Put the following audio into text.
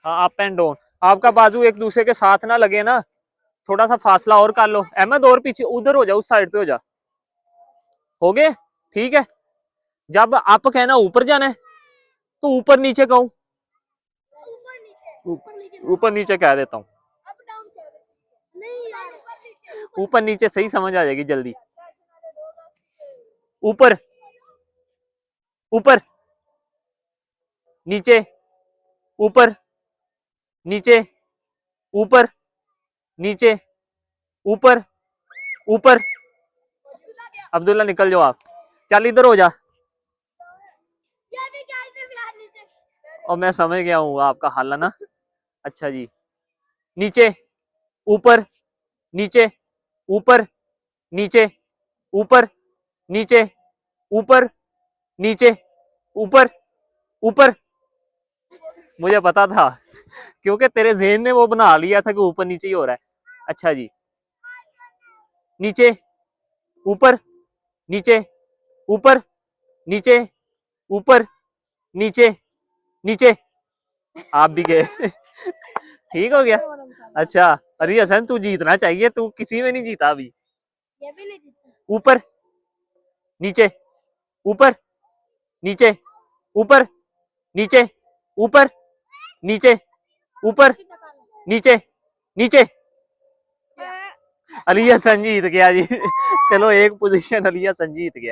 हाँ, up and down. आपका बाजू एक दूसरे के साथ ना लगे ना, थोड़ा सा फासला और कर लो। अहमद और पीछे उधर हो जा, उस साइड पे हो जा। हो गए? ठीक है। जब अप कहना ऊपर जाना है तो ऊपर नीचे कहूं? ऊपर नीचे कह देता हूँ। ऊपर नीचे सही समझ आ जाएगी जल्दी। ऊपर ऊपर नीचे ऊपर नीचे ऊपर नीचे ऊपर ऊपर। अब्दुल्ला निकल जाओ आप। चल इधर हो जा। और मैं समझ गया हूँ आपका हाल है ना। अच्छा जी। नीचे ऊपर नीचे ऊपर नीचे ऊपर नीचे ऊपर नीचे ऊपर ऊपर। मुझे पता था क्योंकि तेरे ज़हन ने वो बना लिया था कि ऊपर नीचे ही हो रहा है। अच्छा जी। नीचे ऊपर नीचे ऊपर नीचे ऊपर नीचे नीचे। आप भी गए। ठीक हो गया। अच्छा अरे हसन, तू जीतना चाहिए, तू किसी में नहीं जीता अभी। ऊपर नीचे ऊपर नीचे ऊपर नीचे ऊपर नीचे ऊपर नीचे नीचे। अली हसन जीत गया जी। चलो एक पोजीशन अली हसन जीत गया।